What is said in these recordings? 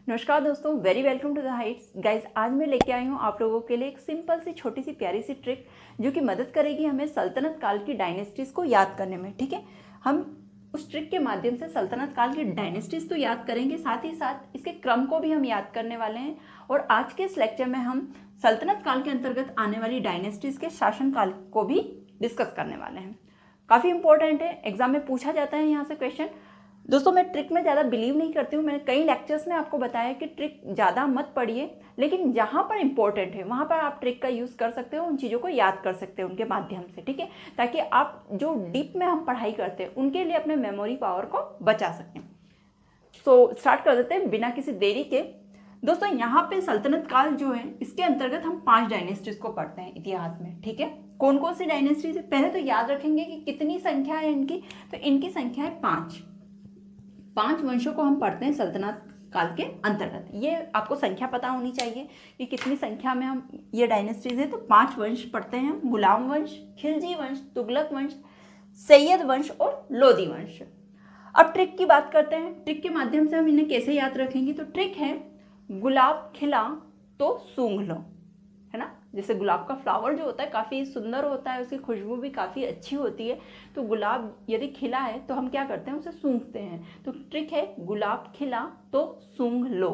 नमस्कार दोस्तों, very welcome to the heights. Guys, आज मैं लेके आई हूँ आप लोगों के लिए एक सिंपल सी छोटी सी प्यारी सी ट्रिक जो कि मदद करेगी हमें सल्तनत काल की डायनेस्टीज़ को याद करने में। ठीक है, हम उस ट्रिक के माध्यम से सल्तनत काल की डायनेस्टीज़ तो याद करेंगे, साथ ही साथ इसके क्रम को भी हम याद करने वाले हैं। और आज के इस लेक्चर में हम सल्तनत काल के अंतर्गत आने वाली डायनेस्टीज़ के शासनकाल को भी डिस्कस करने वाले हैं। काफ़ी इंपॉर्टेंट है, एग्जाम में पूछा जाता है यहाँ से क्वेश्चन। दोस्तों, मैं ट्रिक में ज़्यादा बिलीव नहीं करती हूँ। मैंने कई लेक्चर्स में आपको बताया कि ट्रिक ज़्यादा मत पढ़िए, लेकिन जहाँ पर इंपॉर्टेंट है वहाँ पर आप ट्रिक का यूज़ कर सकते हो, उन चीज़ों को याद कर सकते हो उनके माध्यम से। ठीक है, ताकि आप जो डीप में हम पढ़ाई करते हैं उनके लिए अपने मेमोरी पावर को बचा सकें। सो स्टार्ट कर देते हैं बिना किसी देरी के। दोस्तों, यहाँ पे सल्तनत काल जो है इसके अंतर्गत हम 5 डायनेस्टीज को पढ़ते हैं इतिहास में। ठीक है, कौन कौन सी डायनेस्टीज है पहले तो याद रखेंगे कि कितनी संख्या है इनकी। तो इनकी संख्या है 5 वंशों को हम पढ़ते हैं सल्तनत काल के अंतर्गत। ये आपको संख्या पता होनी चाहिए कि कितनी संख्या में हम ये डायनेस्टीज है। तो 5 वंश पढ़ते हैं, गुलाम वंश, खिलजी वंश, तुगलक वंश, सैयद वंश और लोदी वंश। अब ट्रिक की बात करते हैं, ट्रिक के माध्यम से हम इन्हें कैसे याद रखेंगे। तो ट्रिक है, गुलाब खिला तो सूंघ लो, है ना। जैसे गुलाब का फ्लावर जो होता है काफ़ी सुंदर होता है, उसकी खुशबू भी काफ़ी अच्छी होती है। तो गुलाब यदि खिला है तो हम क्या करते हैं, उसे सूंघते हैं। तो ट्रिक है, गुलाब खिला तो सूंघ लो,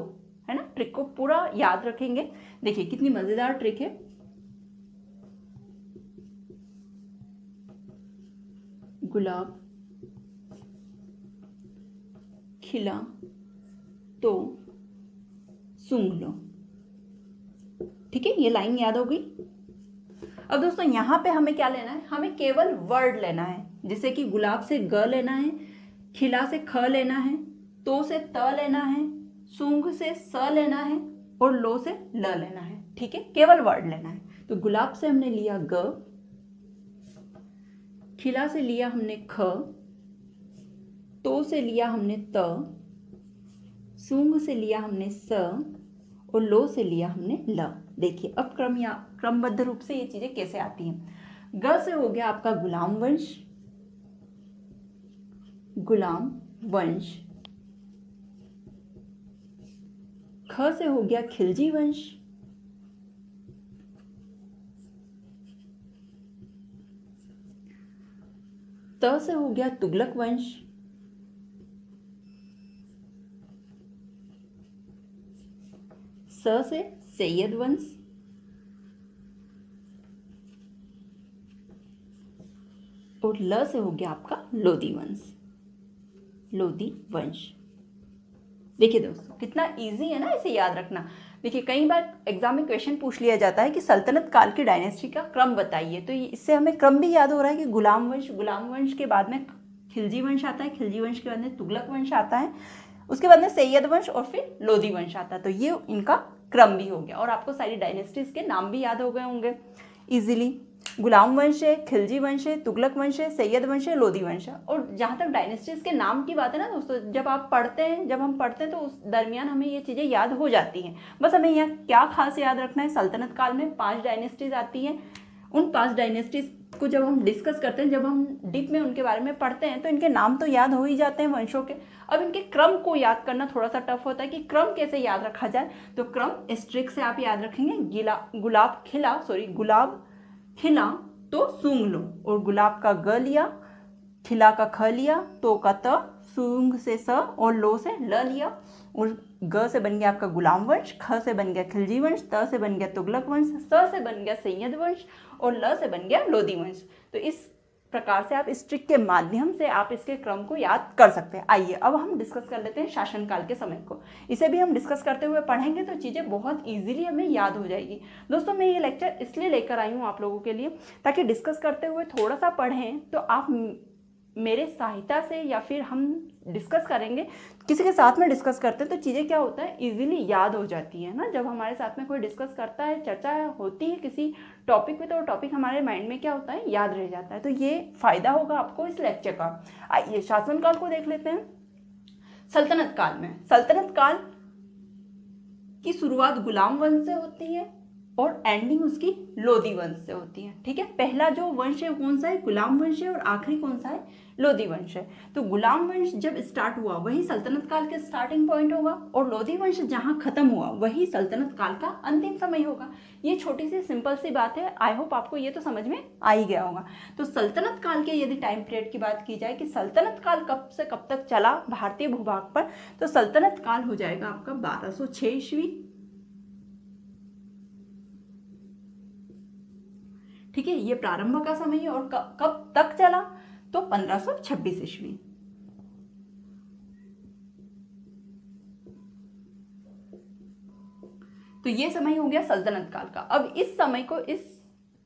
है ना। ट्रिक को पूरा याद रखेंगे। देखिए कितनी मज़ेदार ट्रिक है। गुलाब खिला तो सूंघ लो। ठीक है, ये लाइन याद हो गई। अब दोस्तों, यहाँ पे हमें क्या लेना है, हमें केवल वर्ड लेना है। जैसे कि गुलाब से ग लेना है, खिला से ख लेना है, तो से त लेना है, सूंघ से स लेना है और लो से ल लेना है। ठीक है, केवल वर्ड लेना है। तो गुलाब से हमने लिया ग, खिला से लिया हमने ख, तो से लिया हमने त, सूंघ से लिया हमने स और लो से लिया हमने ल। देखिए अब क्रमबद्ध रूप से ये चीजें कैसे आती हैं। ग से हो गया आपका गुलाम वंश, गुलाम वंश। ख से हो गया खिलजी वंश, त से हो गया तुगलक वंश, स से सैयद वंश, और ल से हो गया आपका लोदी वंश, लोदी वंश। देखिए दोस्तों, कितना इजी है ना इसे याद रखना। देखिए कई बार एग्जाम में क्वेश्चन पूछ लिया जाता है कि सल्तनत काल की डायनेस्टी का क्रम बताइए। तो इससे हमें क्रम भी याद हो रहा है कि गुलाम वंश के बाद में खिलजी वंश आता है, खिलजी वंश के बाद में तुगलक वंश आता है, उसके बाद में सैयद वंश और फिर लोदी वंश आता है। तो ये इनका क्रम भी हो गया और आपको सारी डायनेस्टीज के नाम भी याद हो गए होंगे इजीली। गुलाम वंश है, खिलजी वंश है, तुगलक वंश है, सैयद वंश है, लोदी वंश है। और जहाँ तक डायनेस्टीज के नाम की बात है ना दोस्तों, जब हम पढ़ते हैं तो उस दरमियान हमें ये चीज़ें याद हो जाती हैं। बस हमें यहाँ क्या खास याद रखना है, सल्तनत काल में 5 डायनेस्टीज आती हैं। उन 5 डायनेस्टीज को जब हम डिस्कस करते हैं, जब हम डीप में उनके बारे में पढ़ते हैं, तो इनके नाम तो याद हो ही जाते हैं वंशों के। अब इनके क्रम को याद करना थोड़ा सा टफ होता है कि क्रम कैसे याद रखा जाए। तो क्रम इस ट्रिक से आप याद रखेंगे, गुलाब खिला तो सूंघ लो। और गुलाब का ग लिया, खिला का ख लिया, तो का त, सूंघ से स और लो से ल लिया। और ग से बन गया आपका गुलाम वंश, ख से बन गया खिलजी वंश, त से बन गया तुगलक वंश, स से बन गया सैयद वंश और ल से बन गया लोदी वंश। तो इस प्रकार से आप इस ट्रिक के माध्यम से आप इसके क्रम को याद कर सकते हैं। आइए अब हम डिस्कस कर लेते हैं शासनकाल के समय को। इसे भी हम डिस्कस करते हुए पढ़ेंगे तो चीज़ें बहुत इजीली हमें याद हो जाएगी। दोस्तों, मैं ये लेक्चर इसलिए लेकर आई हूँ आप लोगों के लिए ताकि डिस्कस करते हुए थोड़ा सा पढ़ें तो आप मेरे सहायता से, या फिर हम डिस्कस करेंगे किसी के साथ में डिस्कस करते हैं तो चीज़ें क्या होता है, इजीली याद हो जाती है ना। जब हमारे साथ में कोई डिस्कस करता है, चर्चा होती है किसी टॉपिक पे, तो वो टॉपिक हमारे माइंड में क्या होता है, याद रह जाता है। तो ये फायदा होगा आपको इस लेक्चर का। आइए शासनकाल को देख लेते हैं। सल्तनत काल में, सल्तनत काल की शुरुआत गुलाम वंश से होती है, और एंडिंग उसकी लोदी वंश से होती है। ठीक है, पहला जो वंश है कौन सा है, गुलाम वंश है, और आखिरी कौन सा है, लोदी वंश है। तो गुलाम वंश जब स्टार्ट हुआ वही सल्तनत काल के स्टार्टिंग पॉइंट होगा, और लोदी वंश जहां खत्म हुआ वही सल्तनत काल का अंतिम समय होगा। ये छोटी सी सिंपल सी बात है, आई होप आपको ये तो समझ में आ ही गया होगा। तो सल्तनत काल के यदि टाइम पीरियड की बात की जाए कि सल्तनत काल कब से कब तक चला भारतीय भूभाग पर, तो सल्तनत काल हो जाएगा आपका 1206 ईस्वी। ठीक है, ये प्रारंभ का समय है, और कब तक चला, तो 1526 ईस्वी। तो ये समय हो गया सल्तनत काल का। अब इस समय को, इस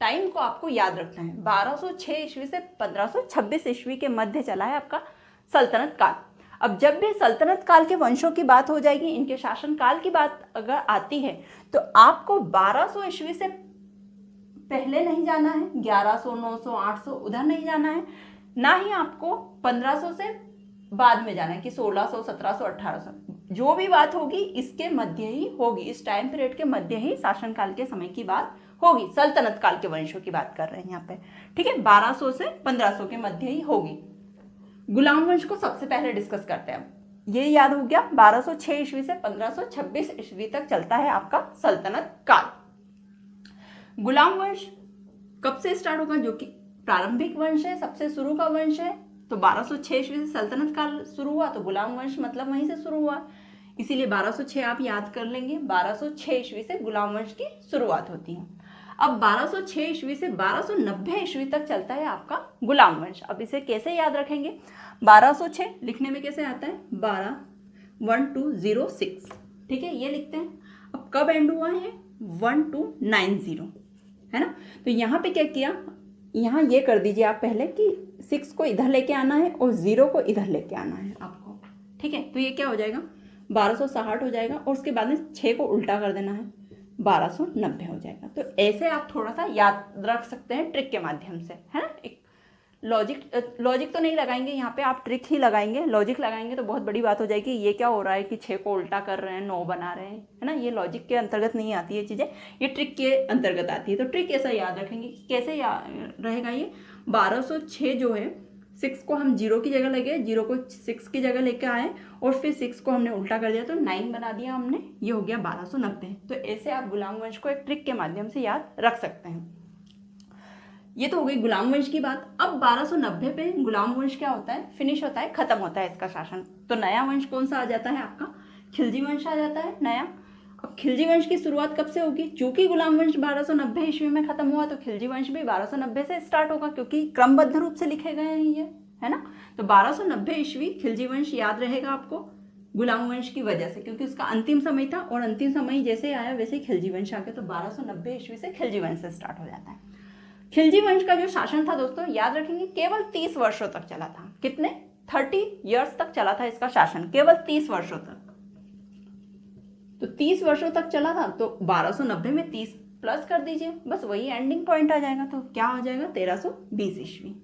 टाइम को आपको याद रखना है। 1206 ईस्वी से 1526 ईस्वी के मध्य चला है आपका सल्तनत काल। अब जब भी सल्तनत काल के वंशों की बात हो जाएगी, इनके शासन काल की बात अगर आती है, तो आपको 1200 ईस्वी से पहले नहीं जाना है, 1100, 900, 800 उधर नहीं जाना है, ना ही आपको 1500 से बाद में जाना है कि 1600, 1700, 1800। जो भी बात होगी इसके मध्य ही होगी, इस टाइम पीरियड के मध्य ही शासनकाल के समय की बात होगी। सल्तनत काल के वंशों की बात कर रहे हैं यहाँ पे। ठीक है, 1200 से 1500 के मध्य ही होगी। गुलाम वंश को सबसे पहले डिस्कस करते हैं। ये याद हो गया, 1206 ईस्वी से 1526 ईस्वी तक चलता है आपका सल्तनत काल। गुलाम वंश कब से स्टार्ट होगा, जो कि प्रारंभिक वंश है, सबसे शुरू का वंश है। तो 1206 ईस्वी से सल्तनत काल शुरू हुआ, तो गुलाम वंश मतलब वहीं से शुरू हुआ, इसीलिए 1206 आप याद कर लेंगे। 1206 ईस्वी से गुलाम वंश की शुरुआत होती है। अब 1206 ईस्वी से 1290 ईस्वी तक चलता है आपका गुलाम वंश। अब इसे कैसे याद रखेंगे, 1206 लिखने में कैसे आता है, 12 ठीक है, ये लिखते हैं। अब कब एंड हुआ है, 1290, है ना। तो यहाँ पे क्या किया, यहाँ ये कर दीजिए आप पहले कि 6 को इधर लेके आना है और 0 को इधर लेके आना है आपको। ठीक है, तो ये क्या हो जाएगा, 1260 हो जाएगा, और उसके बाद में 6 को उल्टा कर देना है, 1290 हो जाएगा। तो ऐसे आप थोड़ा सा याद रख सकते हैं ट्रिक के माध्यम से, है ना। एक लॉजिक तो नहीं लगाएंगे यहाँ पे, आप ट्रिक ही लगाएंगे। लॉजिक लगाएंगे तो बहुत बड़ी बात हो जाएगी, ये क्या हो रहा है कि 6 को उल्टा कर रहे हैं, 9 बना रहे हैं, है ना। ये लॉजिक के अंतर्गत नहीं आती है चीज़ें, ये ट्रिक के अंतर्गत आती है। तो ट्रिक ऐसा याद रखेंगे कि कैसे रहेगा ये, 1206 जो है, 6 को हम 0 की जगह लगे, 0 को 6 की जगह लेके आए, और फिर 6 को हमने उल्टा कर दिया तो 9 बना दिया हमने, ये हो गया 1290। तो ऐसे आप गुलाम वंश को एक ट्रिक के माध्यम से याद रख सकते हैं। ये तो हो गई गुलाम वंश की बात। अब 1290 पे गुलाम वंश क्या होता है, फिनिश होता है, खत्म होता है इसका शासन। तो नया वंश कौन सा आ जाता है आपका, खिलजी वंश आ जाता है नया। अब खिलजी वंश की शुरुआत कब से होगी, चूंकि गुलाम वंश 1290 ईस्वी में खत्म हुआ, तो खिलजी वंश भी 1290 से स्टार्ट होगा, क्योंकि क्रमबद्ध रूप से लिखे गए हैं ये, है ना। तो 1290 ईस्वी खिलजी वंश याद रहेगा आपको गुलाम वंश की वजह से, क्योंकि उसका अंतिम समय था, और अंतिम समय जैसे आया वैसे ही खिलजी वंश आ गया। तो 1290 ईस्वी से खिलजी वंश से स्टार्ट हो जाता है। खिलजी वंश का जो शासन था दोस्तों, याद रखेंगे, केवल 30 वर्षों तक चला था। कितने, 30 ईयर्स तक चला था इसका शासन, केवल 30 वर्षों तक। तो 30 वर्षों तक चला था, तो 1290 में 30 प्लस कर दीजिए, बस वही एंडिंग पॉइंट आ जाएगा। तो क्या आ जाएगा, 1320 ईस्वी।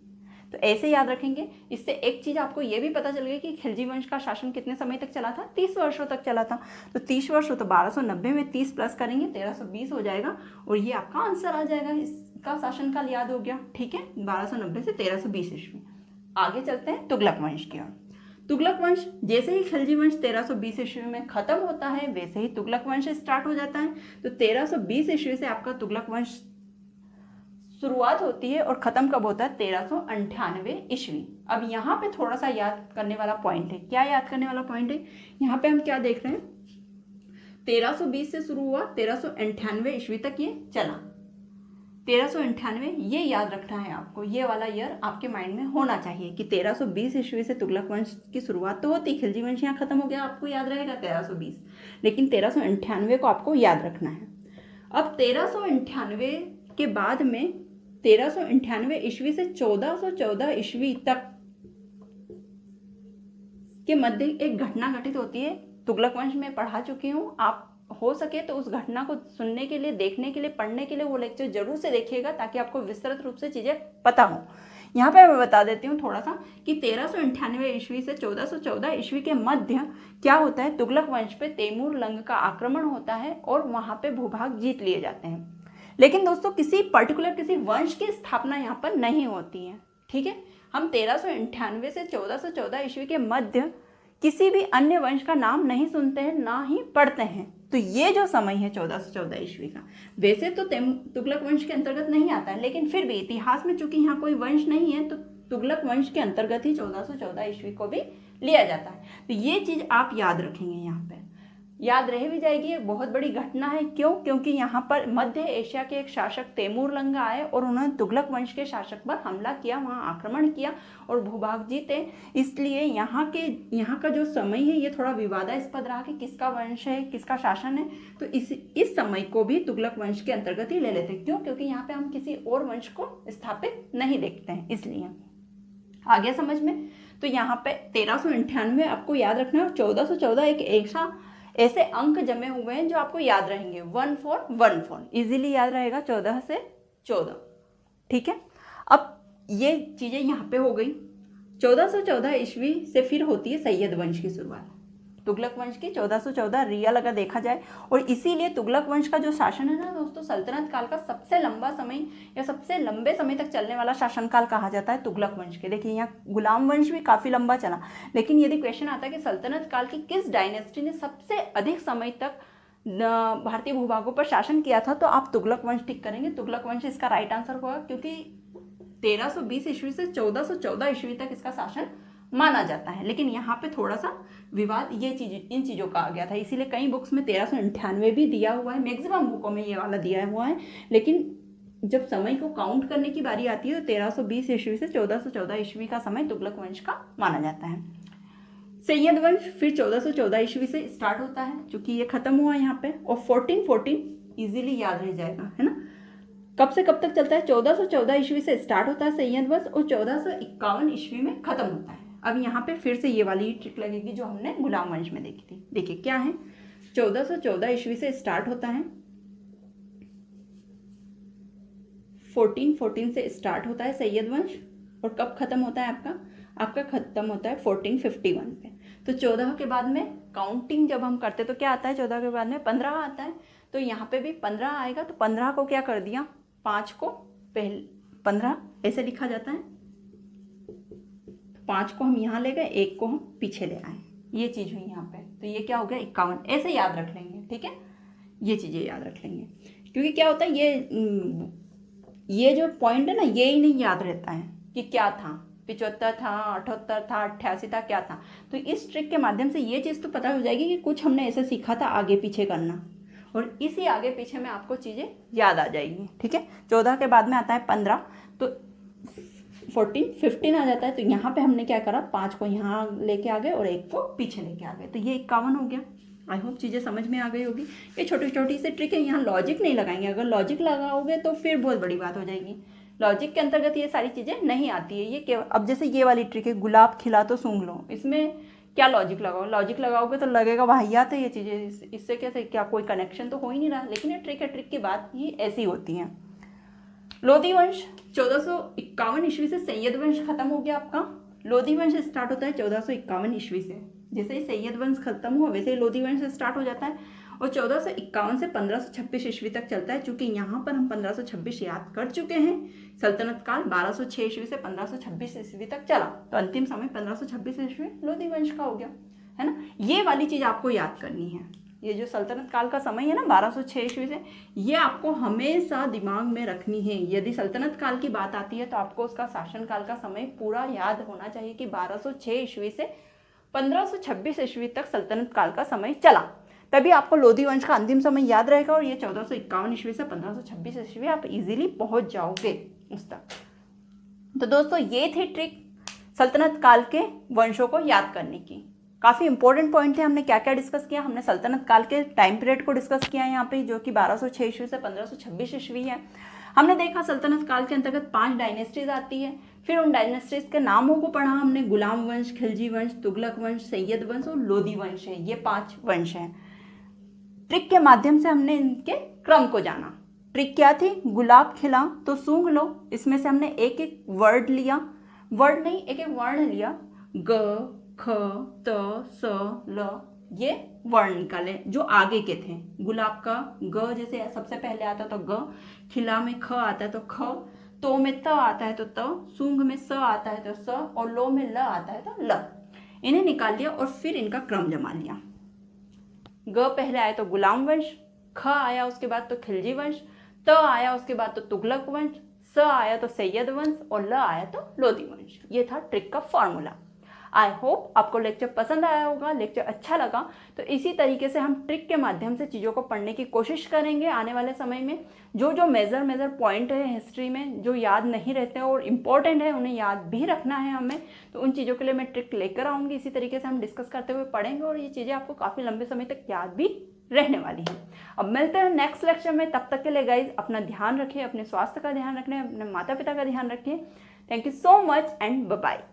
तो ऐसे याद रखेंगे। इससे एक चीज आपको ये भी पता चल गई कि खिलजी वंश का शासन कितने समय तक चला था, 30 वर्षों तक चला था। तो 30 वर्षों, तो 1290 में 30 प्लस करेंगे, 1320 हो जाएगा, और ये आपका आंसर आ जाएगा। इसका शासनकाल याद हो गया। ठीक है, 1290 से 1320 ईस्वी। आगे चलते हैं तुगलक वंश की ओर। तुगलक वंश, जैसे ही खिलजी वंश 1320 ईस्वी में खत्म होता है, वैसे ही तुगलक वंश स्टार्ट हो जाता है। तो 1320 ईस्वी से आपका तुगलक वंश शुरुआत होती है, और खत्म कब होता है, 1398 ईस्वी। अब यहाँ पे थोड़ा सा याद करने वाला पॉइंट है। क्या याद करने वाला पॉइंट है, यहाँ पे हम क्या देख रहे हैं, 1320 से शुरू हुआ, 1398 ईस्वी तक ये चला। 1398 ये याद रखना है आपको, ये वाला ईयर आपके माइंड में होना चाहिए कि 1320 ईस्वी से तुगलक वंश की शुरुआत तो होती, खिलजी वंश यहाँ खत्म हो गया, आपको याद रहेगा 1320, लेकिन 1398 को आपको याद रखना है। अब 1398 के बाद में 1398 ईस्वी से 1414 ईस्वी तक के मध्य एक घटना घटित होती है। तुगलक वंश में पढ़ा चुकी हूँ, आप हो सके तो उस घटना को सुनने के लिए, देखने के लिए, पढ़ने के लिए वो लेक्चर जरूर से देखिएगा, ताकि आपको विस्तृत रूप से चीज़ें पता हो। यहाँ पे मैं बता देती हूँ थोड़ा सा कि 1398 ईस्वी से 1414 ईस्वी के मध्य क्या होता है, तुगलक वंश पे तैमूर लंग का आक्रमण होता है, और वहाँ पे भूभाग जीत लिए जाते हैं। लेकिन दोस्तों किसी पर्टिकुलर किसी वंश की स्थापना यहाँ पर नहीं होती है, ठीक है। हम 1398 से 1414 ईस्वी के मध्य किसी भी अन्य वंश का नाम नहीं सुनते हैं, ना ही पढ़ते हैं। तो ये जो समय है 1414 ईस्वी का, वैसे तो तुगलक वंश के अंतर्गत नहीं आता है, लेकिन फिर भी इतिहास में चूंकि यहाँ कोई वंश नहीं है तो तुगलक वंश के अंतर्गत ही 1414 ईस्वी को भी लिया जाता है। तो ये चीज़ आप याद रखेंगे, यहाँ पे याद रह भी जाएगी। एक बहुत बड़ी घटना है, क्यों? क्योंकि यहाँ पर मध्य एशिया के एक शासक तैमूर लंग आए और उन्होंने तुगलक वंश के शासक पर हमला किया, वहाँ आक्रमण किया और भूभाग जीते। इसलिए यहाँ का जो समय है ये थोड़ा विवादास्पद रहा कि किसका वंश है, किसका शासन है। तो इस समय को भी तुगलक वंश के अंतर्गत ही ले लेते हैं। क्यों? क्योंकि यहाँ पे हम किसी और वंश को स्थापित नहीं देखते हैं, इसलिए। आगे समझ में? तो यहाँ पे 1398 आपको याद रखना है। 1414 एक ऐसे अंक जमे हुए हैं जो आपको याद रहेंगे, 1414 इजीली याद रहेगा, 14 से 14, ठीक है। अब ये चीज़ें यहाँ पे हो गई। 1414 ईस्वी से फिर होती है सैयद वंश की शुरुआत, तुगलक वंश की 1414 रियल अगर देखा जाए। और इसीलिए तुगलक वंश का जो शासन है ना दोस्तों, सल्तनत काल का सबसे लंबा समय या सबसे लंबे समय तक चलने वाला शासनकाल कहा जाता है तुगलक वंश के। देखिए यहाँ गुलाम वंश भी काफ़ी लंबा चला, लेकिन यदि क्वेश्चन आता है कि सल्तनत काल की किस डायनेस्टी ने सबसे अधिक समय तक भारतीय भूभागों पर शासन किया था, तो आप तुगलक वंश टिक करेंगे। तुगलक वंश इसका राइट आंसर होगा, क्योंकि 1320 ईस्वी से 1414 ईस्वी तक इसका शासन माना जाता है। लेकिन यहाँ पे थोड़ा सा विवाद इन चीज़ों का आ गया था, इसीलिए कई बुक्स में 1398 भी दिया हुआ है, मैक्सिमम बुकों में ये वाला दिया हुआ है। लेकिन जब समय को काउंट करने की बारी आती है तो 1320 ईस्वी से 1414 ईस्वी का समय तुगलक वंश का माना जाता है। सैयद वंश फिर 1414 ईस्वी से स्टार्ट होता है, चूंकि ये खत्म हुआ यहाँ पे। और 1414 इजीली याद रह जाएगा, है ना। कब से कब तक चलता है? 1414 ईस्वी से स्टार्ट होता है सैयद वंश और 1451 ईस्वी में खत्म होता है। अब यहाँ पे फिर से ये वाली ट्रिक लगेगी जो हमने गुलाम वंश में देखी थी। देखिए क्या है, 1414 ईस्वी से स्टार्ट होता है, 1414 से स्टार्ट होता है सैयद वंश, और कब खत्म होता है आपका खत्म होता है 1451 पे। तो 14 के बाद में काउंटिंग जब हम करते तो क्या आता है? 14 के बाद में 15 आता है। तो यहाँ पे भी 15 आएगा, तो 15 को क्या कर दिया, 5 को पहले 15 ऐसे लिखा जाता है, 5 को हम यहाँ ले गए, 1 को हम पीछे ले आए, ये चीज़ हुई यहाँ पे। तो ये क्या हो गया, 51। ऐसे याद रख लेंगे, ठीक है, ये चीज़ें याद रख लेंगे। क्योंकि क्या होता है, ये जो पॉइंट है ना, ये ही नहीं याद रहता है कि क्या था, 75 था, 78 था, 88 था, क्या था। तो इस ट्रिक के माध्यम से ये चीज़ तो पता हो जाएगी कि कुछ हमने ऐसे सीखा था आगे पीछे करना, और इसी आगे पीछे में आपको चीज़ें याद आ जाएगी, ठीक है। 14 के बाद में आता है 15, तो 15 आ जाता है। तो यहाँ पे हमने क्या करा, 5 को यहाँ लेके आ गए और 1 को पीछे लेके आ गए, तो ये 51 हो गया। आई होप चीज़ें समझ में आ गई होगी। ये छोटी छोटी सी ट्रिक है, यहाँ लॉजिक नहीं लगाएंगे, अगर लॉजिक लगाओगे तो फिर बहुत बड़ी बात हो जाएगी। लॉजिक के अंतर्गत ये सारी चीज़ें नहीं आती है। ये केवल, अब जैसे ये वाली ट्रिक है, गुलाब खिला तो सूंघ लो, इसमें क्या लॉजिक लगाओ? लॉजिक लगाओगे तो लगेगा वाहियात है ये चीज़ें, इससे कैसे, क्या कोई कनेक्शन तो हो ही नहीं रहा। लेकिन ये ट्रिक है, ट्रिक की बात ही ऐसी होती है। लोधी वंश 1451 ईस्वी से सैयद वंश खत्म हो गया आपका। लोधी वंश स्टार्ट होता है 1451 ईस्वी से। जैसे ही सैयद वंश खत्म हुआ वैसे ही लोधी वंश स्टार्ट हो जाता है, और 1451 से 1526 ईस्वी तक चलता है। चूंकि यहाँ पर हम 1526 याद कर चुके हैं, सल्तनत काल 1206 ईस्वी से 1526 ईस्वी तक चला, तो अंतिम समय 1526 ईस्वी लोधी वंश का हो गया, है ना। ये वाली चीज़ आपको याद करनी है। ये जो सल्तनत काल का समय है ना 1206 ईस्वी से, ये आपको हमेशा दिमाग में रखनी है। यदि सल्तनत काल की बात आती है तो आपको उसका शासन काल का समय पूरा याद होना चाहिए कि 1206 ईस्वी से 1526 ईस्वी तक सल्तनत काल का समय चला, तभी आपको लोधी वंश का अंतिम समय याद रहेगा। और ये 1451 ईस्वी से 1526 ईस्वी आप इजीली पहुंच जाओगे उस तक। तो दोस्तों ये थी ट्रिक सल्तनत काल के वंशों को याद करने की। काफ़ी इंपॉर्टेंट पॉइंट थे। हमने क्या क्या डिस्कस किया? हमने सल्तनत काल के टाइम पीरियड को डिस्कस किया यहाँ पे, जो कि 1206 ईस्वी से 1526 ईस्वी है। हमने देखा सल्तनत काल के अंतर्गत 5 डायनेस्टीज आती है। फिर उन डायनेस्टीज के नामों को पढ़ा हमने, गुलाम वंश, खिलजी वंश, तुगलक वंश, सैयद वंश और लोधी वंश है। ये 5 वंश हैं। ट्रिक के माध्यम से हमने इनके क्रम को जाना। ट्रिक क्या थी? गुलाब खिला तो सूंघ लो। इसमें से हमने एक एक वर्ड लिया, वर्ड नहीं एक एक वर्ण लिया, ग, ख, त, स, ल, ये वर्ण निकाले जो आगे के थे। गुलाब का ग जैसे सबसे पहले आता तो ग, खिला में ख आता है तो ख, तो में त आता है तो त, सूंघ में स आता है तो स, और लो में ल आता है तो ल। इन्हें निकाल लिया और फिर इनका क्रम जमा लिया। ग पहले आया तो गुलाम वंश, ख आया उसके बाद तो खिलजी वंश, त आया उसके बाद तो तुगलक वंश, स आया तो सैयद वंश, और ल आया तो लोदी वंश। ये था ट्रिक का फॉर्मूला। आई होप आपको लेक्चर पसंद आया होगा, लेक्चर अच्छा लगा तो इसी तरीके से हम ट्रिक के माध्यम से चीज़ों को पढ़ने की कोशिश करेंगे आने वाले समय में। जो जो मेजर पॉइंट है हिस्ट्री में जो याद नहीं रहते और इम्पॉर्टेंट है उन्हें याद भी रखना है हमें, तो उन चीज़ों के लिए मैं ट्रिक लेकर आऊँगी। इसी तरीके से हम डिस्कस करते हुए पढ़ेंगे और ये चीज़ें आपको काफ़ी लंबे समय तक याद भी रहने वाली है। अब मिलते हैं नेक्स्ट लेक्चर में, तब तक के लिए गाइज अपना ध्यान रखिए, अपने स्वास्थ्य का ध्यान रखिए, अपने माता पिता का ध्यान रखिए। Thank you so much and bye bye.